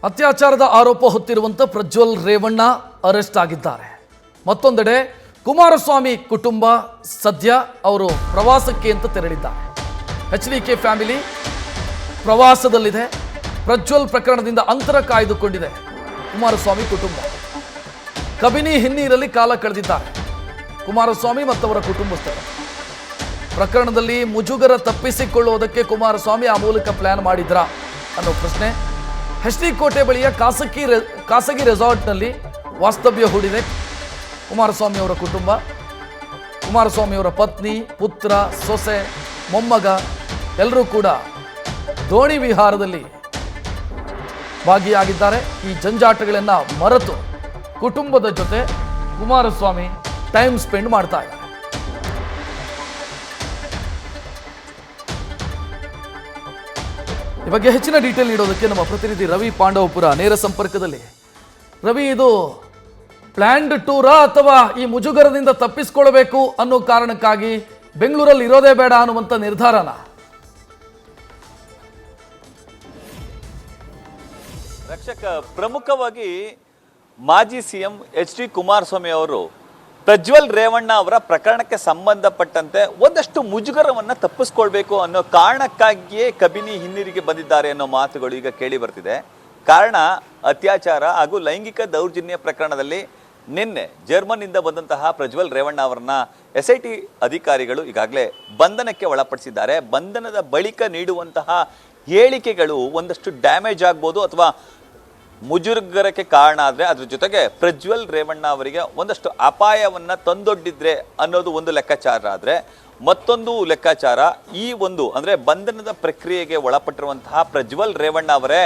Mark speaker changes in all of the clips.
Speaker 1: ಅತ್ಯಾಚಾರದ ಆರೋಪ ಹೊತ್ತಿರುವಂಥ ಪ್ರಜ್ವಲ್ ರೇವಣ್ಣ ಅರೆಸ್ಟ್ ಆಗಿದ್ದಾರೆ. ಮತ್ತೊಂದೆಡೆ ಕುಮಾರಸ್ವಾಮಿ ಕುಟುಂಬ ಸದ್ಯ ಅವರು ಪ್ರವಾಸಕ್ಕೆ ಅಂತ ತೆರಳಿದ್ದಾರೆ. HDK family ಪ್ರವಾಸದಲ್ಲಿದೆ. ಪ್ರಜ್ವಲ್ ಪ್ರಕರಣದಿಂದ ಅಂತರ ಕಾಯ್ದುಕೊಂಡಿದೆ ಕುಮಾರಸ್ವಾಮಿ ಕುಟುಂಬ. ಕಬಿನಿ ಹಿನ್ನೀರಲ್ಲಿ ಕಾಲ ಕಳೆದಿದ್ದಾರೆ ಕುಮಾರಸ್ವಾಮಿ ಮತ್ತವರ ಕುಟುಂಬಸ್ಥರು. ಪ್ರಕರಣದಲ್ಲಿ ಮುಜುಗರ ತಪ್ಪಿಸಿಕೊಳ್ಳುವುದಕ್ಕೆ ಕುಮಾರಸ್ವಾಮಿ ಆ ಮೂಲಕ ಪ್ಲಾನ್ ಮಾಡಿದ್ರಾ ಅನ್ನೋ ಪ್ರಶ್ನೆ. HD ಕೋಟೆ ಬಳಿಯ ಖಾಸಗಿ ರೆಸಾರ್ಟ್ನಲ್ಲಿ ವಾಸ್ತವ್ಯ ಹೂಡಿದೆ ಕುಮಾರಸ್ವಾಮಿ ಅವರ ಕುಟುಂಬ. ಕುಮಾರಸ್ವಾಮಿ ಅವರ ಪತ್ನಿ, ಪುತ್ರ, ಸೊಸೆ, ಮೊಮ್ಮಗ ಎಲ್ಲರೂ ಕೂಡ ದೋಣಿ ವಿಹಾರದಲ್ಲಿ ಭಾಗಿಯಾಗಿದ್ದಾರೆ. ಈ ಜಂಜಾಟಗಳನ್ನು ಮರೆತು ಕುಟುಂಬದ ಜೊತೆ ಕುಮಾರಸ್ವಾಮಿ ಟೈಮ್ ಸ್ಪೆಂಡ್ ಮಾಡ್ತಾ ಇದ್ದಾರೆ. ಈ ಬಗ್ಗೆ ಹೆಚ್ಚಿನ ಡೀಟೇಲ್ ನೀಡೋದಕ್ಕೆ ನಮ್ಮ ಪ್ರತಿನಿಧಿ ರವಿ ಪಾಂಡವಪುರ ನೇರ ಸಂಪರ್ಕದಲ್ಲಿ. ರವಿ, ಇದು ಪ್ಲಾನ್ಡ್ ಟೂರಾ ಅಥವಾ ಈ ಮುಜುಗರದಿಂದ ತಪ್ಪಿಸಿಕೊಳ್ಳಬೇಕು ಅನ್ನೋ ಕಾರಣಕ್ಕಾಗಿ ಬೆಂಗಳೂರಲ್ಲಿ ಇರೋದೇ ಬೇಡ ಅನ್ನುವಂಥ ನಿರ್ಧಾರನ?
Speaker 2: ರಕ್ಷಕ, ಪ್ರಮುಖವಾಗಿ ಮಾಜಿ CM HD ಕುಮಾರಸ್ವಾಮಿ ಅವರು ಪ್ರಜ್ವಲ್ ರೇವಣ್ಣ ಅವರ ಪ್ರಕರಣಕ್ಕೆ ಸಂಬಂಧಪಟ್ಟಂತೆ ಒಂದಷ್ಟು ಮುಜುಗರವನ್ನು ತಪ್ಪಿಸ್ಕೊಳ್ಬೇಕು ಅನ್ನೋ ಕಾರಣಕ್ಕಾಗಿಯೇ ಕಬಿನಿ ಹಿನ್ನೀರಿಗೆ ಬಂದಿದ್ದಾರೆ ಅನ್ನೋ ಮಾತುಗಳು ಈಗ ಕೇಳಿ ಬರ್ತಿದೆ. ಕಾರಣ ಅತ್ಯಾಚಾರ ಹಾಗೂ ಲೈಂಗಿಕ ದೌರ್ಜನ್ಯ ಪ್ರಕರಣದಲ್ಲಿ ನಿನ್ನೆ ಜರ್ಮನಿಂದ ಬಂದಂತಹ ಪ್ರಜ್ವಲ್ ರೇವಣ್ಣ ಅವರನ್ನ SIT ಅಧಿಕಾರಿಗಳು ಈಗಾಗಲೇ ಬಂಧನಕ್ಕೆ ಒಳಪಡಿಸಿದ್ದಾರೆ. ಬಂಧನದ ಬಳಿಕ ನೀಡುವಂತಹ ಹೇಳಿಕೆಗಳು ಒಂದಷ್ಟು ಡ್ಯಾಮೇಜ್ ಆಗ್ಬೋದು ಅಥವಾ ಮುಜುಗರಕ್ಕೆ ಕಾರಣ ಆದರೆ ಅದ್ರ ಜೊತೆಗೆ ಪ್ರಜ್ವಲ್ ರೇವಣ್ಣ ಅವರಿಗೆ ಒಂದಷ್ಟು ಅಪಾಯವನ್ನು ತಂದೊಡ್ಡಿದ್ರೆ ಅನ್ನೋದು ಒಂದು ಲೆಕ್ಕಾಚಾರ ಆದರೆ, ಮತ್ತೊಂದು ಲೆಕ್ಕಾಚಾರ ಈ ಒಂದು ಅಂದರೆ ಬಂಧನದ ಪ್ರಕ್ರಿಯೆಗೆ ಒಳಪಟ್ಟಿರುವಂತಹ ಪ್ರಜ್ವಲ್ ರೇವಣ್ಣ ಅವರೇ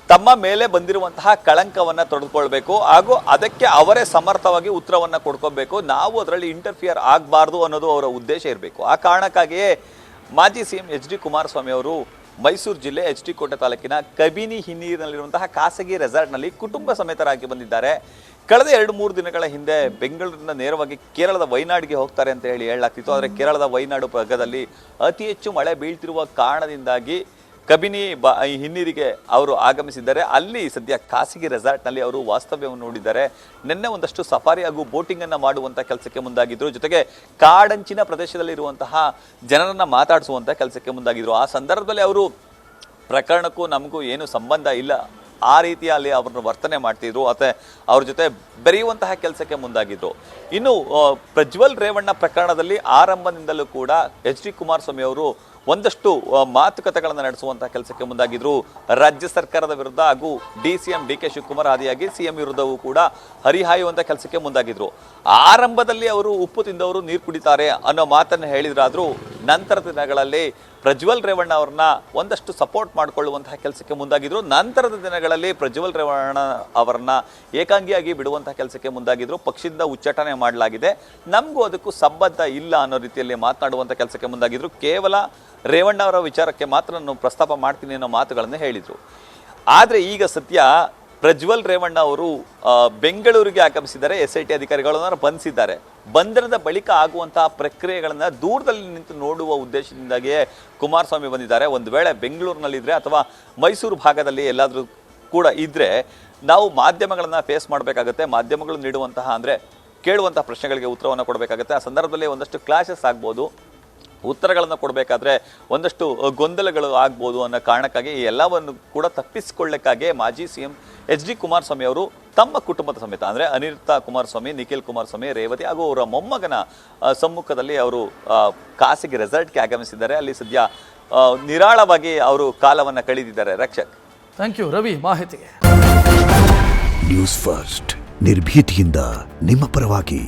Speaker 2: ತಮ್ಮ ಮೇಲೆ ಬಂದಿರುವಂತಹ ಕಳಂಕವನ್ನು ತೊಡೆದುಕೊಳ್ಬೇಕು ಹಾಗೂ ಅದಕ್ಕೆ ಅವರೇ ಸಮರ್ಥವಾಗಿ ಉತ್ತರವನ್ನು ಕೊಡ್ಕೋಬೇಕು, ನಾವು ಅದರಲ್ಲಿ ಇಂಟರ್ಫಿಯರ್ ಆಗಬಾರ್ದು ಅನ್ನೋದು ಅವರ ಉದ್ದೇಶ ಇರಬೇಕು. ಆ ಕಾರಣಕ್ಕಾಗಿಯೇ ಮಾಜಿ CM HD ಕುಮಾರಸ್ವಾಮಿ ಅವರು ಮೈಸೂರು ಜಿಲ್ಲೆ HD ಕೋಟೆ ತಾಲೂಕಿನ ಕಬಿನಿ ಹಿನ್ನೀರಿನಲ್ಲಿರುವಂತಹ ಖಾಸಗಿ ರೆಸಾರ್ಟ್ನಲ್ಲಿ ಕುಟುಂಬ ಸಮೇತರಾಗಿ ಬಂದಿದ್ದಾರೆ. ಕಳೆದ 2-3 ದಿನಗಳ ಹಿಂದೆ ಬೆಂಗಳೂರಿನಿಂದ ನೇರವಾಗಿ ಕೇರಳದ ವೈನಾಡಿಗೆ ಹೋಗ್ತಾರೆ ಅಂತ ಹೇಳಲಾಗ್ತಿತ್ತು. ಆದರೆ ಕೇರಳದ ವೈನಾಡು ಭಾಗದಲ್ಲಿ ಅತಿ ಹೆಚ್ಚು ಮಳೆ ಬೀಳ್ತಿರುವ ಕಾರಣದಿಂದಾಗಿ ಕಬಿನಿ ಹಿನ್ನೀರಿಗೆ ಅವರು ಆಗಮಿಸಿದ್ದಾರೆ. ಅಲ್ಲಿ ಸದ್ಯ ಖಾಸಗಿ ರೆಸಾರ್ಟ್ನಲ್ಲಿ ಅವರು ವಾಸ್ತವ್ಯವನ್ನು ನೋಡಿದ್ದಾರೆ. ನಿನ್ನೆ ಒಂದಷ್ಟು ಸಫಾರಿ ಹಾಗೂ ಬೋಟಿಂಗನ್ನು ಮಾಡುವಂಥ ಕೆಲಸಕ್ಕೆ ಮುಂದಾಗಿದ್ದರು. ಜೊತೆಗೆ ಕಾಡಂಚಿನ ಪ್ರದೇಶದಲ್ಲಿರುವಂತಹ ಜನರನ್ನು ಮಾತಾಡಿಸುವಂಥ ಕೆಲಸಕ್ಕೆ ಮುಂದಾಗಿದ್ದರು. ಆ ಸಂದರ್ಭದಲ್ಲಿ ಅವರು ಪ್ರಕರಣಕ್ಕೂ ನಮಗೂ ಏನು ಸಂಬಂಧ ಇಲ್ಲ ಆ ರೀತಿಯಲ್ಲಿ ಅವ್ರನ್ನ ವರ್ತನೆ ಮಾಡ್ತಿದ್ರು ಅಥವಾ ಅವ್ರ ಜೊತೆ ಬೆರೆಯುವಂತಹ ಕೆಲಸಕ್ಕೆ ಮುಂದಾಗಿದ್ರು. ಇನ್ನು ಪ್ರಜ್ವಲ್ ರೇವಣ್ಣ ಪ್ರಕರಣದಲ್ಲಿ ಆರಂಭದಿಂದಲೂ ಕೂಡ HD ಕುಮಾರಸ್ವಾಮಿ ಅವರು ಒಂದಷ್ಟು ಮಾತುಕತೆಗಳನ್ನು ನಡೆಸುವಂತಹ ಕೆಲಸಕ್ಕೆ ಮುಂದಾಗಿದ್ರು. ರಾಜ್ಯ ಸರ್ಕಾರದ ವಿರುದ್ಧ ಹಾಗೂ DCM DK ಶಿವಕುಮಾರ್ ಆದಿಯಾಗಿ CM ವಿರುದ್ಧವೂ ಕೂಡ ಹರಿಹಾಯುವಂಥ ಕೆಲಸಕ್ಕೆ ಮುಂದಾಗಿದ್ರು. ಆರಂಭದಲ್ಲಿ ಅವರು ಉಪ್ಪು ತಿಂದವರು ನೀರು ಕುಡಿತಾರೆ ಅನ್ನೋ ಮಾತನ್ನು ಹೇಳಿದ್ರಾದರೂ ನಂತರದ ದಿನಗಳಲ್ಲಿ ಪ್ರಜ್ವಲ್ ರೇವಣ್ಣ ಅವ್ರನ್ನ ಒಂದಷ್ಟು ಸಪೋರ್ಟ್ ಮಾಡಿಕೊಳ್ಳುವಂತಹ ಕೆಲಸಕ್ಕೆ ಮುಂದಾಗಿದ್ರು. ನಂತರದ ದಿನಗಳಲ್ಲಿ ಪ್ರಜ್ವಲ್ ರೇವಣ್ಣ ಅವರನ್ನ ಏಕಾಂಗಿಯಾಗಿ ಬಿಡುವಂತಹ ಕೆಲಸಕ್ಕೆ ಮುಂದಾಗಿದ್ರು. ಪಕ್ಷದಿಂದ ಉಚ್ಚಾಟನೆ ಮಾಡಲಾಗಿದೆ, ನಮಗೂ ಅದಕ್ಕೂ ಸಂಬಂಧ ಇಲ್ಲ ಅನ್ನೋ ರೀತಿಯಲ್ಲಿ ಮಾತನಾಡುವಂಥ ಕೆಲಸಕ್ಕೆ ಮುಂದಾಗಿದ್ರು. ಕೇವಲ ರೇವಣ್ಣ ಅವರ ವಿಚಾರಕ್ಕೆ ಮಾತ್ರ ನಾನು ಪ್ರಸ್ತಾಪ ಮಾಡ್ತೀನಿ ಅನ್ನೋ ಮಾತುಗಳನ್ನು ಹೇಳಿದರು. ಆದರೆ ಈಗ ಸದ್ಯ ಪ್ರಜ್ವಲ್ ರೇವಣ್ಣ ಅವರು ಬೆಂಗಳೂರಿಗೆ ಆಗಮಿಸಿದ್ದಾರೆ. SIT ಅಧಿಕಾರಿಗಳನ್ನು ಬಂಧಿಸಿದ್ದಾರೆ. ಬಂಧನದ ಬಳಿಕ ಆಗುವಂತಹ ಪ್ರಕ್ರಿಯೆಗಳನ್ನು ದೂರದಲ್ಲಿ ನಿಂತು ನೋಡುವ ಉದ್ದೇಶದಿಂದಾಗಿಯೇ ಕುಮಾರಸ್ವಾಮಿ ಬಂದಿದ್ದಾರೆ. ಒಂದು ವೇಳೆ ಬೆಂಗಳೂರಿನಲ್ಲಿದ್ದರೆ ಅಥವಾ ಮೈಸೂರು ಭಾಗದಲ್ಲಿ ಎಲ್ಲಾದರೂ ಕೂಡ ಇದ್ದರೆ ನಾವು ಮಾಧ್ಯಮಗಳನ್ನು ಫೇಸ್ ಮಾಡಬೇಕಾಗುತ್ತೆ. ಮಾಧ್ಯಮಗಳು ನೀಡುವಂತಹ ಅಂದರೆ ಕೇಳುವಂತಹ ಪ್ರಶ್ನೆಗಳಿಗೆ ಉತ್ತರವನ್ನು ಕೊಡಬೇಕಾಗುತ್ತೆ. ಆ ಸಂದರ್ಭದಲ್ಲಿ ಒಂದಷ್ಟು ಕ್ಲಾಶಸ್ ಆಗ್ಬೋದು, ಉತ್ತರಗಳನ್ನು ಕೊಡಬೇಕಾದ್ರೆ ಒಂದಷ್ಟು ಗೊಂದಲಗಳು ಆಗ್ಬೋದು ಅನ್ನೋ ಕಾರಣಕ್ಕಾಗಿ ಈ ಎಲ್ಲವನ್ನು ಕೂಡ ತಪ್ಪಿಸಿಕೊಳ್ಳಕ್ಕಾಗಿ ಮಾಜಿ CM HD ಕುಮಾರಸ್ವಾಮಿ ಅವರು ತಮ್ಮ ಕುಟುಂಬದ ಸಮೇತ ಅಂದರೆ ಅನಿರುದ್ಧ ಕುಮಾರಸ್ವಾಮಿ, ನಿಖಿಲ್ ಕುಮಾರಸ್ವಾಮಿ, ರೇವತಿ ಹಾಗೂ ಅವರ ಮೊಮ್ಮಗನ ಸಮ್ಮುಖದಲ್ಲಿ ಅವರು ಖಾಸಗಿ ರೆಸಾರ್ಟ್ಗೆ ಆಗಮಿಸಿದ್ದಾರೆ. ಅಲ್ಲಿ ಸದ್ಯ ನಿರಾಳವಾಗಿ ಅವರು ಕಾಲವನ್ನು ಕಳೆದಿದ್ದಾರೆ. ರಕ್ಷಕ್,
Speaker 1: ಥ್ಯಾಂಕ್ ಯು ರವಿ ಮಾಹಿತಿಗೆ.
Speaker 3: ನ್ಯೂಸ್ ಫಸ್ಟ್ ನಿರ್ಭೀತಿಯಿಂದ ನಿಮ್ಮ ಪರವಾಗಿ.